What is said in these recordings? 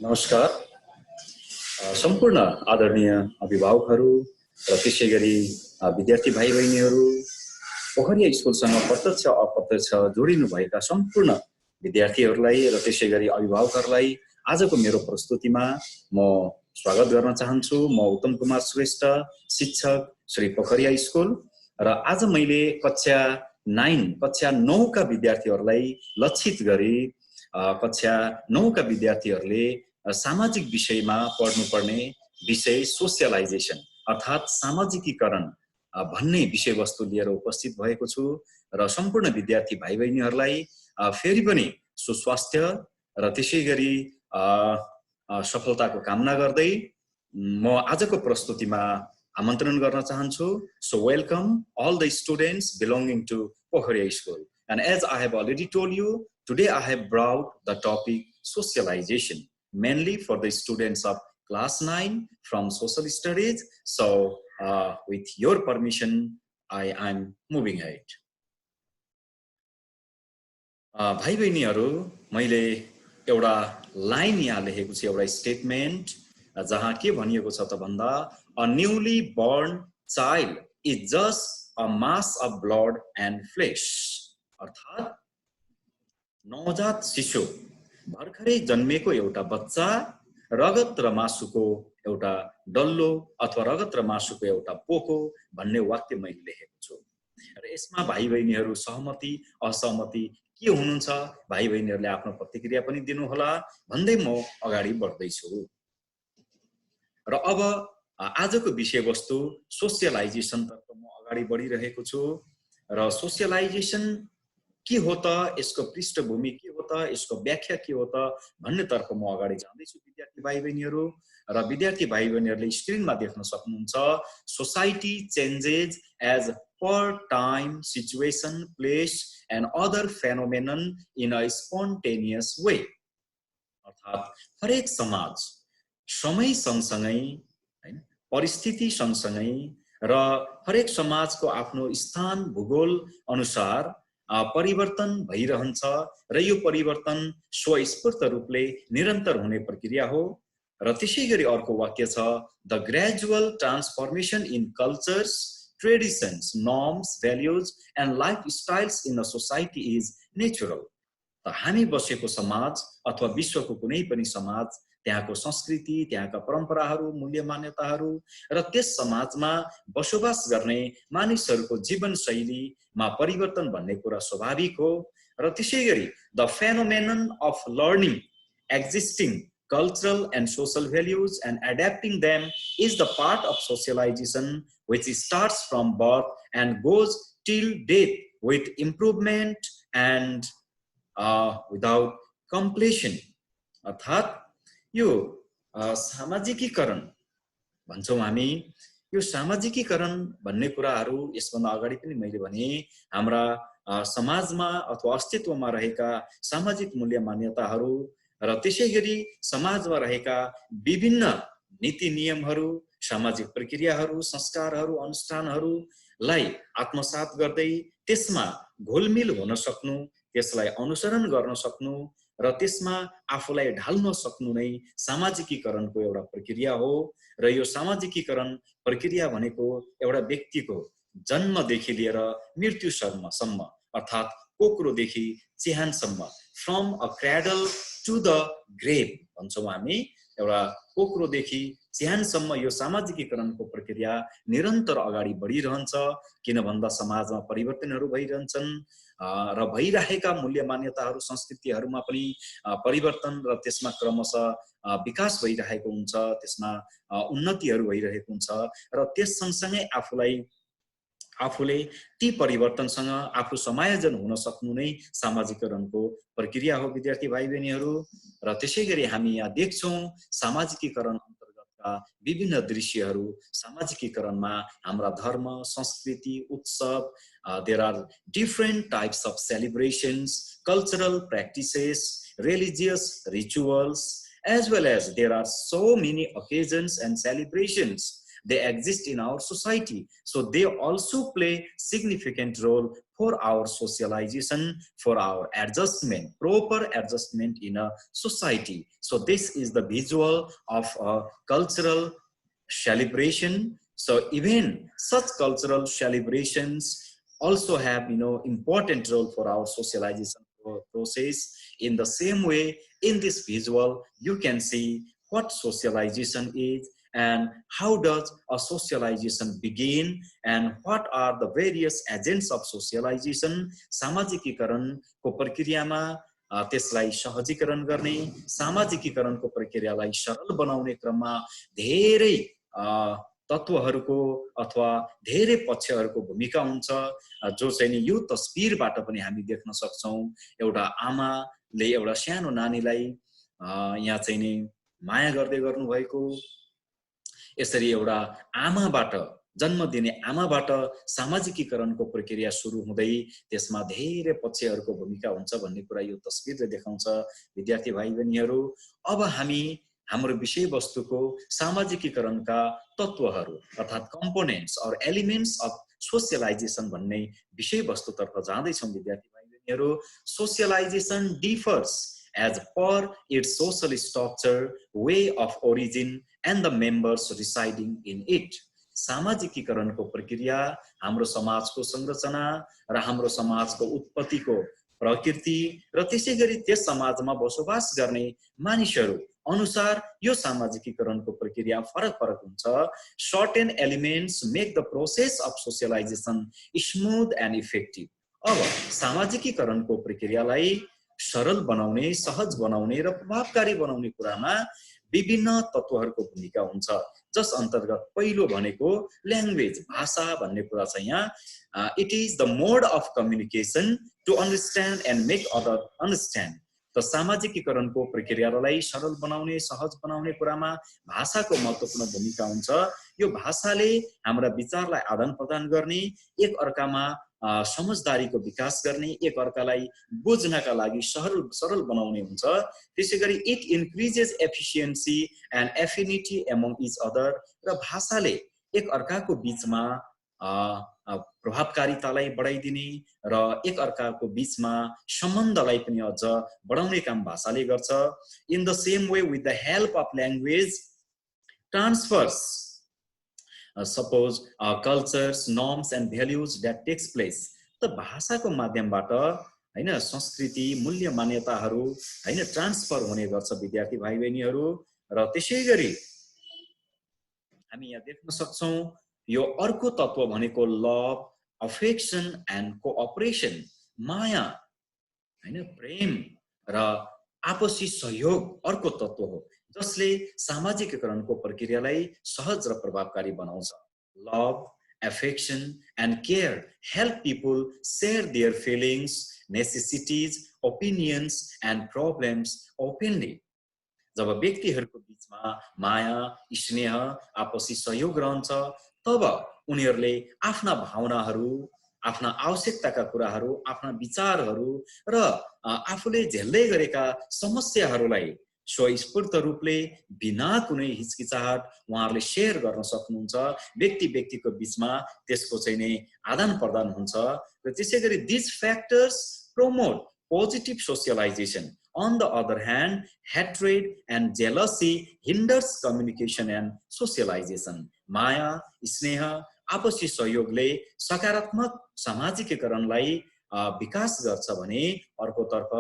नमस्कार सम्पूर्ण आदरणीय अभिभावकहरू र त्यसैगरी विद्यार्थी भाइ बहिनीहरू पोखरिया स्कुलसँग प्रत्यक्ष अप्रत्यक्ष जोडिनु भएका सम्पूर्ण विद्यार्थीहरूलाई र त्यसैगरी अभिभावकहरूलाई आजको मेरो प्रस्तुतिमा म स्वागत गर्न चाहन्छु। म उत्तम कुमार श्रेष्ठ, शिक्षक श्री पोखरिया स्कुल, र आज मैले कक्षा 9 का विद्यार्थीहरूलाई लक्षित गरी कक्षा 9 का विद्यार्थीहरूले सामाजिक विषयमा पढ्नुपर्ने विषय सोशलाइजेसन अर्थात् सामाजिकीकरण भन्ने विषयवस्तु लिएर उपस्थित भएको छु र सम्पूर्ण विद्यार्थी भाइ बहिनीहरूलाई फेरि पनि सुस्वास्थ्य र त्यसैगरी सफलताको कामना गर्दै म आजको प्रस्तुतिमा आमन्त्रण गर्न चाहन्छु। So welcome all the students belonging to Pokhariya School, and as I have already told you, today I have brought the topic socialization, mainly for the students of class 9 from social studies. So with your permission, I am moving ahead. भाइ बहिनीहरू, मैले एउटा line यहाँ लेखेको छु, एउटा statement जहाँ के भनिएको छ त भन्दा a newly born child is just a mass of blood and flesh. अर्थात् नवजात शिशु भर्खरै जन्मेको एउटा बच्चा रगत र मासुको एउटा डल्लो अथवा रगत र मासुको एउटा पोको भन्ने वाक्य मैले लेखेको छु। र यसमा भाइ बहिनीहरू सहमति असहमति के हुनुहुन्छ, भाइ बहिनीहरूले आफ्नो प्रतिक्रिया पनि दिनुहोला भन्दै म अगाडि बढ्दै छु। र अब आजको विषयवस्तु सोशलाइजेसन तर्फ म अगाडि बढिरहेको छु। र सोशलाइजेसन के हो त, यसको पृष्ठभूमि के हो त, यसको व्याख्या के हो त भन्ने तर्फ म अगाडि जाँदैछु विद्यार्थी भाइ बहिनीहरू। र विद्यार्थी भाइ बहिनीहरूले स्क्रिनमा देख्न सक्नुहुन्छ, society changes as per time, situation, place and other phenomenon in a spontaneous way. अर्थात् हरेक समाज समय सँगसँगै परिस्थिति सँगसँगै र हरेक समाजको आफ्नो स्थान भूगोल अनुसार परिवर्तन भइरहन्छ र यो परिवर्तन स्वस्फूर्त रूपले निरन्तर हुने प्रक्रिया हो। र त्यसैगरी अर्को वाक्य छ, the gradual transformation in cultures, traditions, norms, values and lifestyles in a society is natural. त हामी बसेको समाज अथवा विश्वको कुनै पनि समाज, त्यहाँको संस्कृति, त्यहाँका परम्पराहरू, मूल्य मान्यताहरू र त्यस समाजमा बसोबास गर्ने मानिसहरूको जीवनशैलीमा परिवर्तन भन्ने कुरा स्वाभाविक हो। र त्यसैगरी the phenomenon of learning existing cultural and social values and adapting them is the part of socialization, which starts from birth and goes till death with improvement and without completion. अर्थात् यो सामाजिकीकरण भन्छौँ हामी। यो सामाजिकीकरण भन्ने कुराहरू यसभन्दा अगाडि पनि मैले भने हाम्रा समाजमा अथवा अस्तित्वमा रहेका सामाजिक मूल्य मान्यताहरू र त्यसैगरी समाजमा रहेका विभिन्न नीति नियमहरू, सामाजिक प्रक्रियाहरू, संस्कारहरू, अनुष्ठानहरूलाई आत्मसात गर्दै त्यसमा घोलमिल हुन सक्नु, त्यसलाई अनुसरण गर्न सक्नु र त्यसमा आफूलाई ढाल्न सक्नु नै सामाजिकीकरणको एउटा प्रक्रिया हो। र यो सामाजिकीकरण प्रक्रिया भनेको एउटा व्यक्तिको जन्मदेखि लिएर मृत्युसम्म अर्थात् कोक्रोदेखि चिहानसम्म, from a cradle to the grave भन्छौँ हामी। एउटा कोक्रोदेखि चिहानसम्म यो सामाजिकीकरणको प्रक्रिया निरन्तर अगाडि बढिरहन्छ। किन भन्दा समाजमा परिवर्तनहरू भइरहन्छन् र भइरहेका मूल्य मान्यताहरू, संस्कृतिहरूमा पनि परिवर्तन र त्यसमा क्रमशः विकास भइरहेको हुन्छ, त्यसमा उन्नतिहरू भइरहेको हुन्छ। र त्यस सँगसँगै आफूले ती परिवर्तनसँग आफू समायोजन हुन सक्नु नै सामाजिकीकरणको प्रक्रिया हो विद्यार्थी भाइ बहिनीहरू। र त्यसैगरी हामी यहाँ देख्छौँ सामाजिकीकरण अन्तर्गतका विभिन्न दृश्यहरू। सामाजिकीकरणमा हाम्रा धर्म, संस्कृति, उत्सव, there are different types of celebrations, cultural practices, religious rituals, as well as there are so many occasions and celebrations. They exist in our society, so they also play significant role for our socialization, for our adjustment, proper adjustment in a society. So this is the visual of a cultural celebration. So even such cultural celebrations also have, important role for our socialization process. In the same way, in this visual, you can see what socialization is and how does a socialization begin and what are the various agents of socialization. सामाजिकीकरणको प्रक्रियामा त्यसलाई सहजीकरण गर्ने, सामाजिकीकरणको प्रक्रियालाई सरल बनाउने क्रममा धेरै तत्वहरूको अथवा धेरै पक्षहरूको भूमिका हुन्छ, जो चाहिँ नि यो तस्बिरबाट पनि हामी देख्न सक्छौं। एउटा आमाले एउटा सानो नानीलाई यहाँ चाहिँ नि माया गर्दै गर्नु भएको, यसरी एउटा आमाबाट, जन्म दिने आमाबाट सामाजिकीकरणको प्रक्रिया सुरु हुँदै त्यसमा धेरै पक्षहरूको भूमिका हुन्छ भन्ने कुरा यो तस्बिरले देखाउँछ। विद्यार्थी भाइ बहिनीहरू, अब हामी हाम्रो विषयवस्तुको सामाजिकीकरणका तत्वहरू अर्थात् कम्पोनेन्ट्स और एलिमेन्ट्स अफ सोशलाइजेसन भन्ने विषयवस्तुतर्फ जाँदैछौँ। विद्यार्थी भाइ बहिनीहरू, सोशलाइजेसन differs as per its social structure, way of origin and the members residing in it. सामाजिकीकरणको प्रक्रिया हाम्रो समाजको संरचना र हाम्रो समाजको उत्पत्तिको प्रकृति र त्यसैगरी त्यस समाजमा बसोबास गर्ने मानिसहरू अनुसार यो सामाजिकीकरणको प्रक्रिया फरक हुन्छ। Certain elements make the process of socialization smooth and effective. अब सामाजिकीकरणको प्रक्रियालाई सरल बनाउने, सहज बनाउने र प्रभावकारी बनाउने कुरामा विभिन्न तत्वहरूको भूमिका हुन्छ, जस अन्तर्गत पहिलो भनेको ल्याङ्ग्वेज, भाषा भन्ने कुरा छ। यहाँ it is the mode of communication to understand and make other understand. त सामाजिकीकरणको प्रक्रियालाई सरल बनाउने, सहज बनाउने कुरामा भाषाको महत्त्वपूर्ण भूमिका हुन्छ। यो भाषाले हाम्रा विचारलाई आदान प्रदान गर्ने, एक अर्कामा समझदारीको विकास गर्ने, एक अर्कालाई बुझ्नका लागि सरल बनाउने हुन्छ। त्यसैगरी it increases efficiency and affinity among each other, र भाषाले एक अर्काको बीचमा प्रभावकारितालाई बढाइदिने र एक अर्काको बीचमा सम्बन्धलाई पनि अझ बढाउने काम भाषाले गर्छ। In the same way with the help of language transfers suppose cultures, norms and values that takes place. त भाषाको माध्यमबाट हैन संस्कृति, मूल्य मान्यताहरू हैन ट्रान्सफर हुने गर्छ विद्यार्थी भाइ बहिनीहरू। र त्यसैगरी हामी यहाँ देख्न सक्छौं यो अर्को तत्व भनेको लभ, अफेक्सन एन्ड कोअपरेसन, माया हैन प्रेम र आपसी सहयोग अर्को तत्व हो, जसले सामाजिकीकरणको प्रक्रियालाई सहज र प्रभावकारी बनाउँछ। Love, affection and care help people share their feelings, necessities, opinions and problems openly. जब व्यक्तिहरूको बीचमा माया, स्नेह, आपसी सहयोग रहन्छ, तब उनीहरूले आफ्ना भावनाहरू, आफ्ना आवश्यकताका कुराहरू, आफ्ना विचारहरू र आफूले झेल्दै गरेका समस्याहरूलाई स्वस्फूर्त रूपले बिना कुनै हिचकिचाहट उहाँहरूले शेयर गर्न सक्नुहुन्छ। व्यक्ति व्यक्तिको बीचमा त्यसको चाहिँ नै आदान प्रदान हुन्छ। र त्यसैगरी these factors promote positive socialization. On the other hand, hatred and jealousy hinders communication and socialization. माया, स्नेह, आपसी सहयोगले सकारात्मक सामाजिकीकरणलाई विकास गर्छ भने अर्कोतर्फ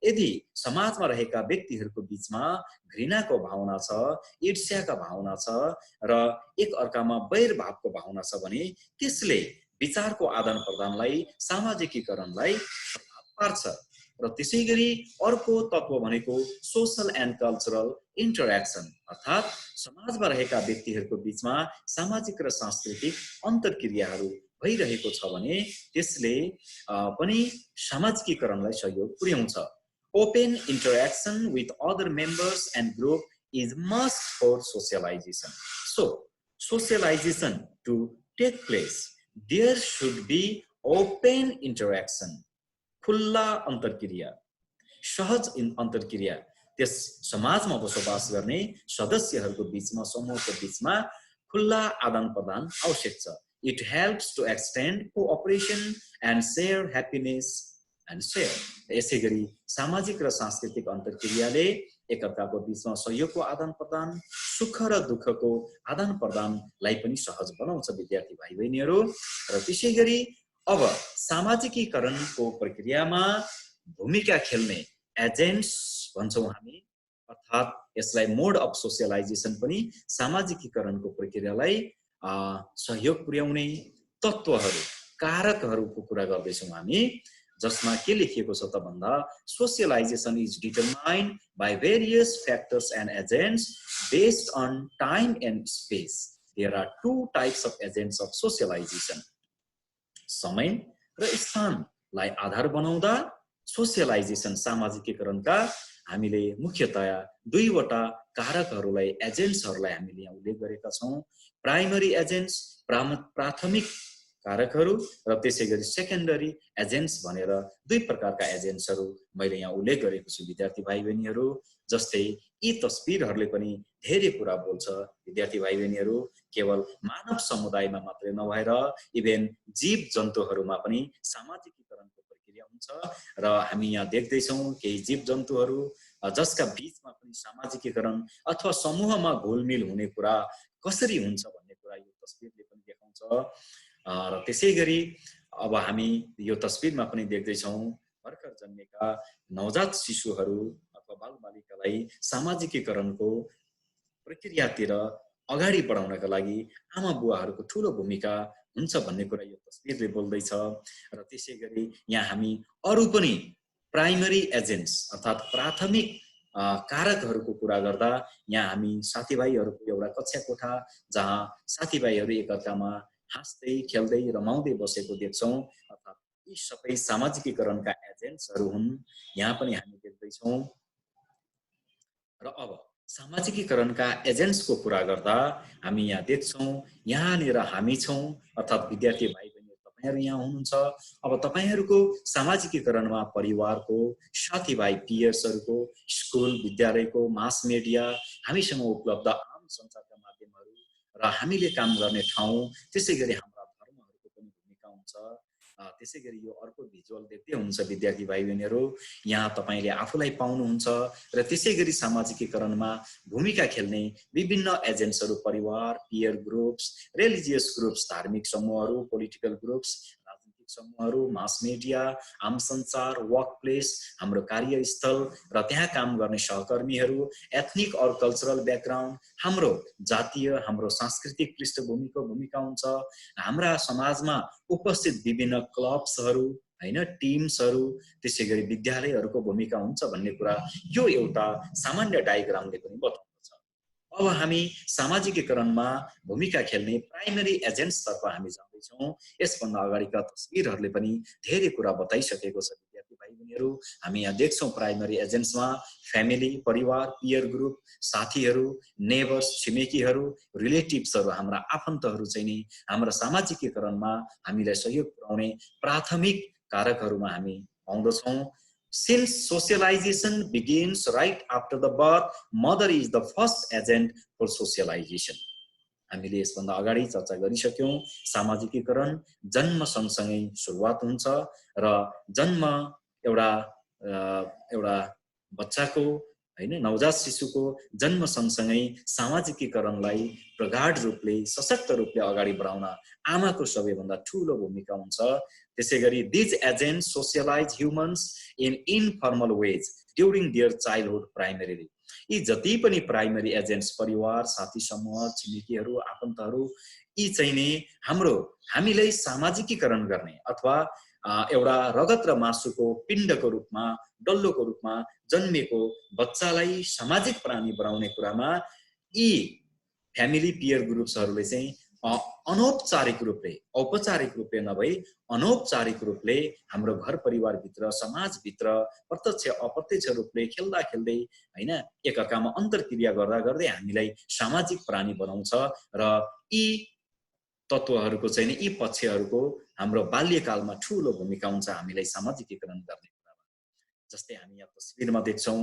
यदि समाजमा रहेका व्यक्तिहरूको बीचमा घृणाको भावना छ, ईर्ष्याका भावना छ र एक अर्कामा वैर भावको भावना छ भने त्यसले विचारको आदान प्रदानलाई, सामाजिकीकरणलाई प्रभाव पार्छ। र त्यसैगरी अर्को तत्व भनेको सोशल एन्ड कल्चरल इन्टरेक्सन, अर्थात् समाजमा रहेका व्यक्तिहरूको बीचमा सामाजिक र सांस्कृतिक अन्तर्क्रियाहरू भइरहेको छ भने त्यसले पनि सामाजिकीकरणलाई सहयोग पुर्याउँछ। Open interaction with other members and group is must for socialisation. So socialisation to take place there should be open interaction, खुल्ला अन्तर्क्रिया, सहज अन्तर्क्रिया। त्यस समाजमा बसोबास गर्ने सदस्यहरूको बीचमा, समूहको बीचमा खुल्ला आदान प्रदान आवश्यक छ। It helps to extend cooperation and share happiness and share. यसै गरी सामाजिक र सांस्कृतिक अन्तर्क्रियाले एकअर्काको बीचमा सहयोगको आदान प्रदान, सुख र दुःखको आदान प्रदानलाई पनि सहज बनाउँछ विद्यार्थी भाइ बहिनीहरू। र त्यसै गरी अब सामाजिकीकरणको प्रक्रियामा भूमिका खेल्ने एजेन्ट्स भन्छौँ हामी, अर्थात् यसलाई मोड अफ सोसियलाइजेसन पनि सामाजिकीकरणको प्रक्रियालाई सहयोग पुर्याउने तत्त्वहरू, कारकहरूको कुरा गर्दैछौँ हामी, जसमा के लेखिएको छ त भन्दा socialisation is determined by various factors and agents based on time and space. There are two types of agents of socialisation. समय र स्थानलाई आधार बनाउँदा सोसियलाइजेसन सामाजिकीकरणका हामीले मुख्यतया दुईवटा कारकहरूलाई एजेन्ट्सहरूलाई हामीले यहाँ उल्लेख गरेका छौँ। प्राइमरी एजेन्ट्स प्राथमिक कारकहरू र त्यसै गरी सेकेन्डरी एजेन्ट्स भनेर दुई प्रकारका एजेन्ट्सहरू मैले यहाँ उल्लेख गरेको छु विद्यार्थी भाइ बहिनीहरू। जस्तै यी तस्बिरहरूले पनि धेरै कुरा बोल्छ विद्यार्थी भाइ बहिनीहरू। केवल मानव समुदायमा मात्रै नभएर इभेन जीव जन्तुहरूमा पनि सामाजिकीकरणको प्रक्रिया हुन्छ र हामी यहाँ देख्दैछौँ केही जीव जन्तुहरू जसका बीचमा पनि सामाजिकीकरण अथवा समूहमा घुलमिल हुने कुरा कसरी हुन्छ भन्ने कुरा यो तस्बिरले पनि देखाउँछ। र त्यसै गरी अब हामी यो तस्बिरमा पनि देख्दैछौँ भर्खर जन्मेका नवजात शिशुहरू अथवा बालबालिकालाई सामाजिकीकरणको प्रक्रियातिर अगाडि बढाउनका लागि आमा बुवाहरूको ठूलो भूमिका हुन्छ भन्ने कुरा यो तस्बिरले बोल्दैछ। र त्यसै गरी यहाँ हामी अरू पनि प्राइमरी एजेन्ट्स अर्थात् प्राथमिक कारकहरूको कुरा गर्दा यहाँ हामी साथीभाइहरूको एउटा कक्षा कोठा जहाँ साथीभाइहरू एकअर्कामा हाँस्दै खेल्दै रमाउँदै बसेको देख्छौँ, अर्थात् यी सबै सामाजिकीकरणका एजेन्ट्सहरू हुन्, यहाँ पनि हामी देख्दैछौँ। र अब सामाजिकीकरणका एजेन्ट्सको कुरा गर्दा हामी यहाँ देख्छौँ यहाँनिर हामी छौँ, अर्थात् विद्यार्थी भाइ बहिनी तपाईहरु यहाँ हुनुहुन्छ। अब तपाईहरुको सामाजिकीकरणमा परिवारको, साथीभाइ पियर्सहरुको, स्कुल विद्यालयको, मास मिडिया, हामीसँग उपलब्ध आम सञ्चारका माध्यमहरु र हामीले काम गर्ने ठाउँ, त्यसैगरी हाम्रा धर्महरुको पनि भूमिका हुन्छ। त्यसैगरी यो अर्को भिजुअल देख्दै हुनुहुन्छ विद्यार्थी भाइ बहिनीहरु, यहाँ तपाईले आफूलाई पाउनुहुन्छ र त्यसैगरी सामाजिकीकरणमा भूमिका खेल्ने विभिन्न एजेन्ट्सहरु परिवार, पियर ग्रुप्स, रिलिजियस ग्रुप्स, धार्मिक समूहहरु, पोलिटिकल ग्रुप्स, राजनीतिक समूहहरु, मास मिडिया, आम सञ्चार, वर्क प्लेस, हाम्रो कार्यस्थल र त्यहाँ काम गर्ने सहकर्मीहरु, एथनिक और कल्चरल ब्याकग्राउन्ड, हाम्रो जातीय, हाम्रो सांस्कृतिक पृष्ठभूमिको भूमिका हुन्छ। हाम्रा समाजमा उपस्थित विभिन्न क्लब्सहरु, हैन, टिम्सहरु, त्यसैगरी विद्यालयहरुको भूमिका हुन्छ भन्ने कुरा यो एउटा सामान्य डायग्रामले पनि बताउँछ। अब हामी सामाजिकीकरणमा भूमिका खेल्ने प्राइमरी एजेन्ट्स तर्फ हामी जाँदैछौँ। यसभन्दा अगाडिका तस्बिरहरूले पनि धेरै कुरा बताइसकेको छ विद्यार्थी भाइ बहिनीहरु। हामी यहाँ देख्छौँ प्राइमरी एजेन्ट्समा फ्यामिली, परिवार, पियर ग्रुप, साथीहरु, नेबर्स, छिमेकीहरु, रिलेटिभ्सहरु, हाम्रा आफन्तहरु चाहिँ नि हाम्रो सामाजिकीकरणमा हामीलाई सहयोग पुर्याउने प्राथमिक कारकहरुमा हामी पाउँदछौँ। Since socialization begins right after the birth, mother is the first agent for socialization. हामीले यसभन्दा अगाडि चर्चा गरिसक्यौं, सामाजिकीकरण जन्म सँगसँगै सुरुवात हुन्छ र जन्म एउटा बच्चाको, हैन, नवजात शिशुको जन्म सँगसँगै सामाजिकीकरणलाई प्रगाढ रूपले, सशक्त रूपले अगाडि बढाउन आमाको सबैभन्दा ठूलो भूमिका हुन्छ। त्यसैगरी these agents socialize humans in informal ways during their childhood primarily. यी जति पनि प्राइमरी एजेन्ट्स परिवार, साथी समूह, छिमेकीहरु, आफन्तहरु, यी चाहिँ नि हामीलाई सामाजिकीकरण गर्ने अथवा एउटा रगत र मासुको पिण्डको रूपमा, डल्लोको रूपमा जन्मेको बच्चालाई सामाजिक प्राणी बनाउने कुरामा यी फ्यामिली पियर ग्रुप्सहरुले चाहिँ अनौपचारिक रूपले, औपचारिक रूपले नभई अनौपचारिक रूपले हाम्रो घर परिवार भित्र, समाज भित्र प्रत्यक्ष अप्रत्यक्ष रूपले खेल्दा खेल्दै, हैन, एकअर्कामा अन्तरक्रिया गर्दा गर्दै हामीलाई सामाजिक प्राणी बनाउँछ र यी तत्त्वहरुको चाहिँ नि यी पक्षहरुको हाम्रो बाल्यकालमा ठूलो भूमिका हुन्छ हामीलाई सामाजिकीकरण गर्ने कुरामा। जस्तै हामी यहाँ तस्बिरमा देख्छौं,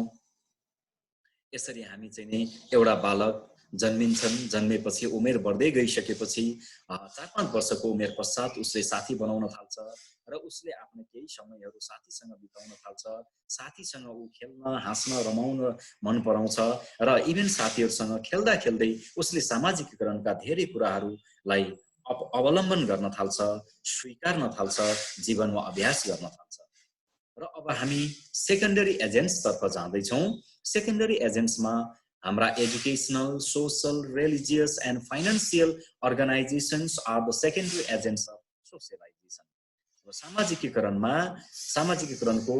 यसरी हामी चाहिँ नि एउटा बालक जन्मिन्छन्, जन्मेपछि उमेर बढ्दै गइसकेपछि 4-5 वर्षको उमेर पश्चात उसले साथी बनाउन थाल्छ र उसले आफ्नो केही समयहरू साथीसँग बिताउन थाल्छ। साथीसँग ऊ खेल्न, हाँस्न, रमाउन मन पराउँछ र इभन साथीहरूसँग खेल्दा खेल्दै उसले सामाजिकीकरणका धेरै कुराहरूलाई अवलम्बन गर्न थाल्छ, स्वीकार्न थाल्छ, जीवनमा अभ्यास गर्न थाल्छ। र अब हामी सेकेन्डरी एजेन्ट्स तर्फ जाँदैछौँ। सेकेन्डरी एजेन्ट्समा हाम्रा educational, social, religious and financial organisations are the secondary agents of socialisation. सामाजिकीकरणको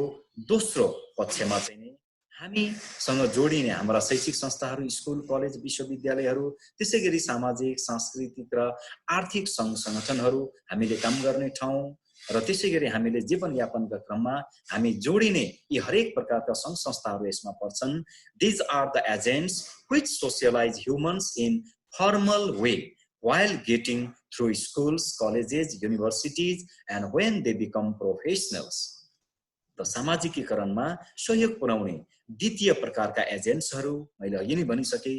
दोस्रो पक्षमा चाहिँ नि हामीसँग जोडिने हाम्रा शैक्षिक संस्थाहरू, स्कुल, कलेज, विश्वविद्यालयहरू, त्यसै गरी सामाजिक, सांस्कृतिक र आर्थिक सङ्घ सङ्गठनहरू, हामीले काम गर्ने ठाउँ र त्यसै गरी हामीले जीवनयापनका क्रममा हामी जोडिने यी हरेक प्रकारका सङ्घ संस्थाहरू यसमा पर्छन्। These are the agents which socialize humans in formal way while getting through schools, colleges, universities and when they become professionals. त सामाजिकीकरणमा सहयोग पुर्याउने द्वितीय प्रकारका एजेन्ट्सहरू मैले अघि नै भनिसके,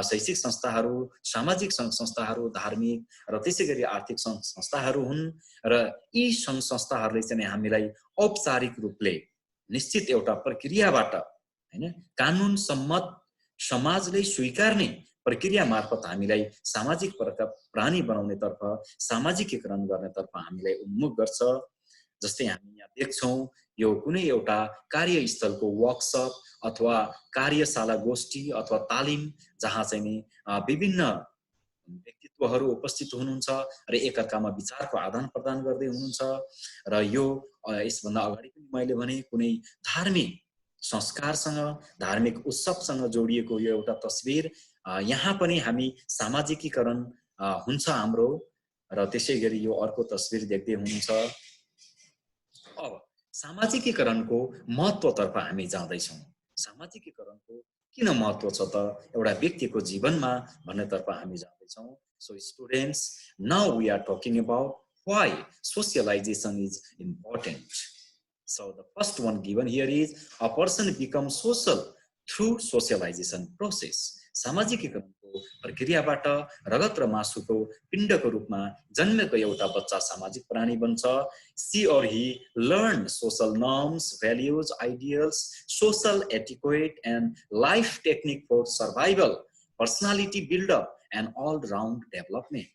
शैक्षिक संस्थाहरू, सामाजिक सङ्घ संस्थाहरू, धार्मिक र त्यसै गरी आर्थिक सङ्घ संस्थाहरू हुन् र यी सङ्घ संस्थाहरूले चाहिँ हामीलाई औपचारिक रूपले निश्चित एउटा प्रक्रियाबाट हैन कानुन सम्मत समाजले स्वीकार्ने प्रक्रिया मार्फत हामीलाई सामाजिक प्राणी बनाउनेतर्फ, सामाजिकीकरण गर्नेतर्फ हामीलाई उन्मुख गर्छ। जस्तै हामी यहाँ देख्छौँ यो कुनै एउटा कार्यस्थलको वर्कसप अथवा कार्यशाला, गोष्ठी अथवा तालिम जहाँ चाहिँ नि विभिन्न व्यक्तित्वहरू उपस्थित हुनुहुन्छ र एकअर्कामा विचारको आदान प्रदान गर्दै हुनुहुन्छ र यो यसभन्दा अगाडि पनि मैले भने कुनै धार्मिक संस्कारसँग, धार्मिक उत्सवसँग जोडिएको यो एउटा तस्बिर। यहाँ पनि हामी सामाजिकीकरण हुन्छ हाम्रो र त्यसै गरी यो अर्को तस्बिर देख्दै हुनुहुन्छ। अब सामाजिकीकरणको महत्त्वतर्फ हामी जाँदैछौँ। सामाजिकीकरणको किन महत्त्व छ त एउटा व्यक्तिको जीवनमा भन्नेतर्फ हामी जाँदैछौँ। So students, now we are talking about why socialization is important. So the first one given here is a person becomes social through socialization process. सामाजिकीकरणको प्रक्रियाबाट रगत र मासुको पिण्डको रूपमा जन्मेको एउटा बच्चा सामाजिक प्राणी बन्छ। She or he learned social norms, values, ideals, social etiquette and life technique for survival, personality build-up and all-round development.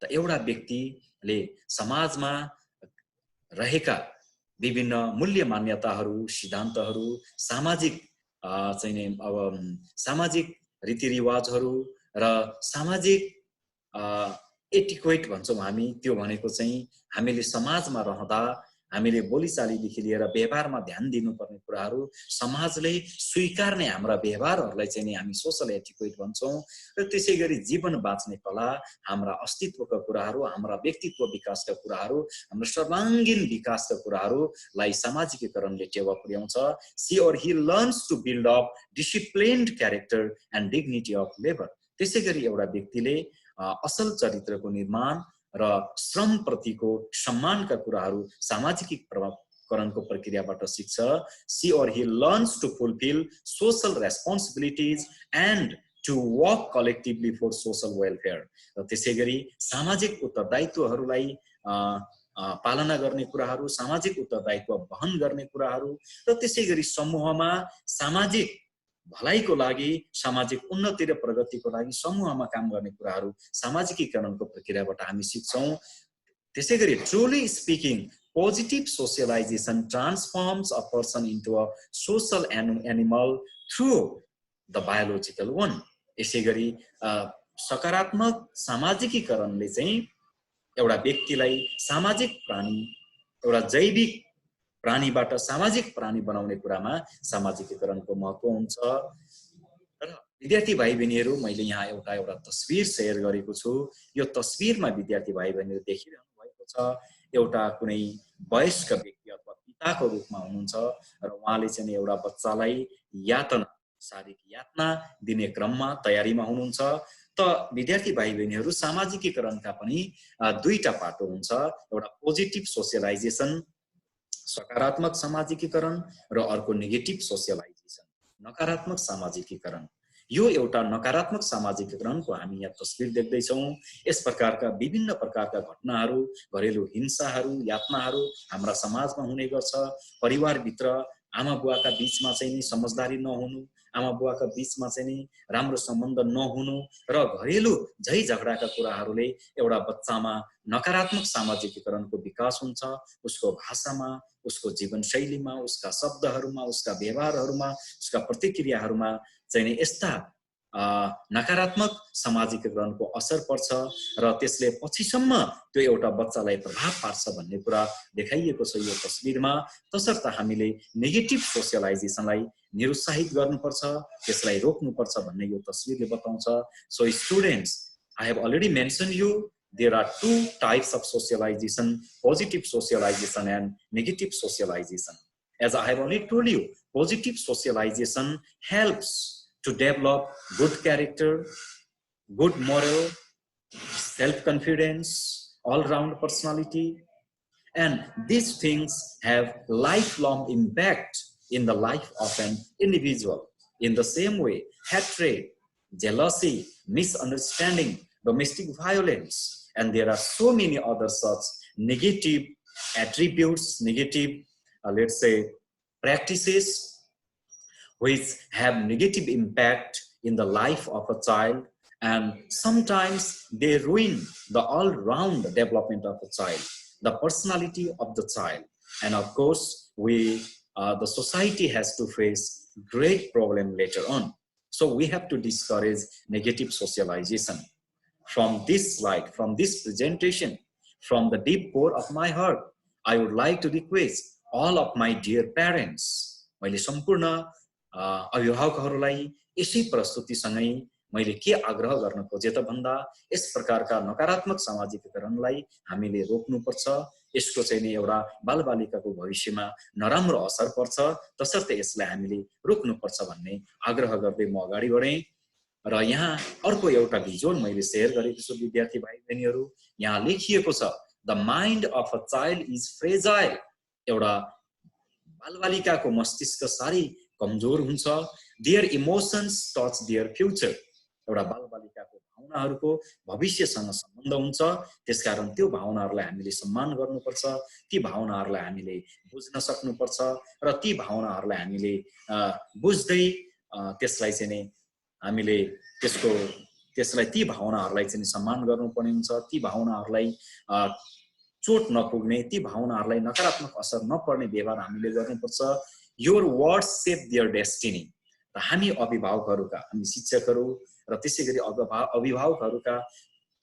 त एउटा व्यक्तिले समाजमा रहेका विभिन्न मूल्य मान्यताहरू, सिद्धान्तहरू, सामाजिक चाहिँ नि अब सामाजिक रीतिरिवाजहरू र सामाजिक एटिक्वेट भन्छौँ हामी, त्यो भनेको चाहिँ हामीले समाजमा रहँदा हामीले बोलीचालीदेखि लिएर व्यवहारमा ध्यान दिनुपर्ने कुराहरू, समाजले स्वीकार्ने हाम्रा व्यवहारहरूलाई चाहिँ नि हामी सोसल एटिक्वेट भन्छौँ र त्यसै गरी जीवन बाँच्ने कला, हाम्रा अस्तित्वका कुराहरू, हाम्रा व्यक्तित्व विकासका कुराहरू, हाम्रो सर्वाङ्गीण विकासका कुराहरूलाई सामाजिकीकरणले टेवा पुर्याउँछ। She or he learns to build up disciplined character and dignity of labor. त्यसै गरी एउटा व्यक्तिले असल चरित्रको निर्माण र श्रम प्रतिको सम्मानका कुराहरू सामाजिकीकरणको प्रक्रियाबाट सिक्छ। She or he learns to fulfill social responsibilities and to work collectively for social welfare. र त्यसै गरी सामाजिक उत्तरदायित्वहरूलाई पालना गर्ने कुराहरू, सामाजिक उत्तरदायित्व वहन गर्ने कुराहरू र त्यसै गरी समूहमा सामाजिक भलाइको लागि, सामाजिक उन्नति र प्रगतिको लागि समूहमा काम गर्ने कुराहरू सामाजिकीकरणको प्रक्रियाबाट हामी सिक्छौँ। त्यसै गरी truly speaking, positive socialization transforms a person into a social animal through the biological one. यसै गरी सकारात्मक सामाजिकीकरणले चाहिँ एउटा व्यक्तिलाई सामाजिक प्राणी, एउटा जैविक प्राणीबाट सामाजिक प्राणी बनाउने कुरामा सामाजिकीकरणको महत्त्व हुन्छ। र विद्यार्थी भाइ बहिनीहरू, मैले यहाँ एउटा तस्बिर सेयर गरेको छु। यो तस्बिरमा विद्यार्थी भाइ बहिनीहरू देखिरहनु भएको छ, एउटा कुनै वयस्क व्यक्ति अथवा पिताको रूपमा हुनुहुन्छ र उहाँले चाहिँ एउटा बच्चालाई शारीरिक यातना दिने क्रममा तयारीमा हुनुहुन्छ। त विद्यार्थी भाइ बहिनीहरू, सामाजिकीकरणका पनि दुईटा पाटो हुन्छ, एउटा पोजिटिभ सोसियलाइजेसन, सकारात्मक सामाजिकीकरण र अर्को नेगेटिभ सोसियलाइजेसन, नकारात्मक सामाजिकीकरण। यो एउटा नकारात्मक सामाजिकीकरणको हामी यहाँ तस्बिर देख्दैछौँ। यस प्रकारका विभिन्न प्रकारका घटनाहरू, घरेलु हिंसाहरू, यातनाहरू हाम्रा समाजमा हुने गर्छ। परिवारभित्र आमा बुवाका बीचमा चाहिँ नि समझदारी नहुनु, आमा बुवाका बीचमा चाहिँ नि राम्रो सम्बन्ध नहुनु र घरेलु झै झगडाका कुराहरूले एउटा बच्चामा नकारात्मक सामाजिकीकरणको विकास हुन्छ। उसको भाषामा, उसको जीवनशैलीमा, उसका शब्दहरूमा, उसका व्यवहारहरूमा, उसका प्रतिक्रियाहरूमा चाहिँ नि यस्ता नकारात्मक सामाजिकीकरणको असर पर्छ र त्यसले पछिसम्म त्यो एउटा बच्चालाई प्रभाव पार्छ भन्ने कुरा देखाइएको छ यो तस्बिरमा। तसर्थ हामीले नेगेटिभ सोसियलाइजेसनलाई निरुत्साहित गर्नुपर्छ, त्यसलाई रोक्नुपर्छ भन्ने यो तस्बिरले बताउँछ। So students, I have already mentioned you there are two types of socialization: positive socialization and negative socialization. As I have already told you, positive socialization helps to develop good character, good moral, self-confidence, all-round personality, and these things have lifelong impact in the life of an individual. In the same way, hatred, jealousy, misunderstanding, domestic violence, and there are so many other such negative attributes, negative, let's say, practices which have negative impact in the life of a child, and sometimes they ruin the all-round development of a child, the personality of the child. And of course, the society has to face great problem later on. So we have to discourage negative socialization. From this slide, from this presentation, from the deep core of my heart, I would like to request all of my dear parents, मैले सम्पूर्ण अभिभावकहरूलाई यसै प्रस्तुतिसँगै मैले के आग्रह गर्न खोजे त भन्दा यस प्रकारका नकारात्मक सामाजिकीकरणलाई हामीले रोक्नुपर्छ। यसको चाहिँ नि एउटा बालबालिकाको भविष्यमा नराम्रो असर पर्छ, तसर्थ यसलाई हामीले रोक्नुपर्छ भन्ने आग्रह गर्दै म अगाडि बढेँ। र यहाँ अर्को एउटा भिजुअल मैले शेयर गरेको छु विद्यार्थी भाइ बहिनीहरू। यहाँ लेखिएको छ, the mind of a child is fragile. एउटा बालबालिकाको मस्तिष्क साह्रै कमजोर हुन्छ। Their emotions touch their future. एउटा बालबालिकाको भावनाहरूको भविष्यसँग सम्बन्ध हुन्छ, त्यसकारण त्यो भावनाहरूलाई हामीले सम्मान गर्नुपर्छ, ती भावनाहरूलाई हामीले बुझ्न सक्नुपर्छ र ती भावनाहरूलाई हामीले बुझ्दै त्यसलाई चाहिँ नि हामीले त्यसलाई ती भावनाहरूलाई चाहिँ सम्मान गर्नुपर्ने हुन्छ। ती भावनाहरूलाई चोट नपुग्ने, ती भावनाहरूलाई नकारात्मक असर नपर्ने व्यवहार हामीले गर्नुपर्छ। Your words shape their destiny. र हामी अभिभावकहरूका, हामी शिक्षकहरू र त्यसै गरी अभिभावकहरूका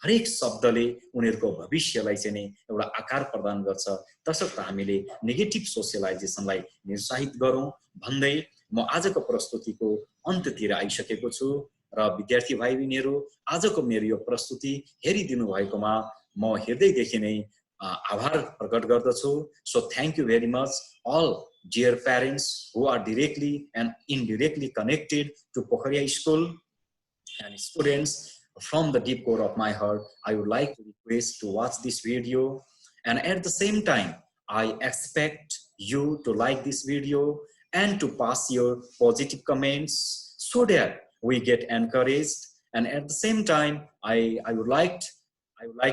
हरेक शब्दले उनीहरूको भविष्यलाई चाहिँ नि एउटा आकार प्रदान गर्छ। तसर्थ हामीले नेगेटिभ सोसियलाइजेसनलाई निरुत्साहित गरौँ भन्दै म आजको प्रस्तुतिको अन्त्यतिर आइसकेको छु। र विद्यार्थी भाइ बहिनीहरू, आजको मेरो यो प्रस्तुति हेरिदिनु भएकोमा म हृदयदेखि नै आभार प्रकट गर्दछु। So thank you very much all dear parents who are directly and indirectly connected to Pokhariya School, and students, from the deep core of my heart, I would like to request to watch this video, and at the same time, I expect you to like this video and to pass your positive comments so that we get encouraged. And at the same time, I would like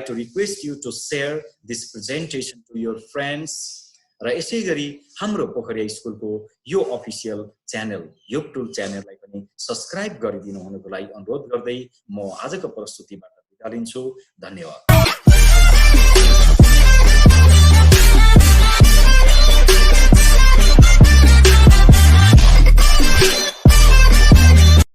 to request you to share this presentation to your friends. र यसै गरी हाम्रो पोखरिया स्कुलको यो official channel YouTube च्यानललाई पनि subscribe गरिदिनु हुनुको लागि अनुरोध गर्दै म आजको प्रस्तुतिबाट बिदा लिन्छु। धन्यवाद।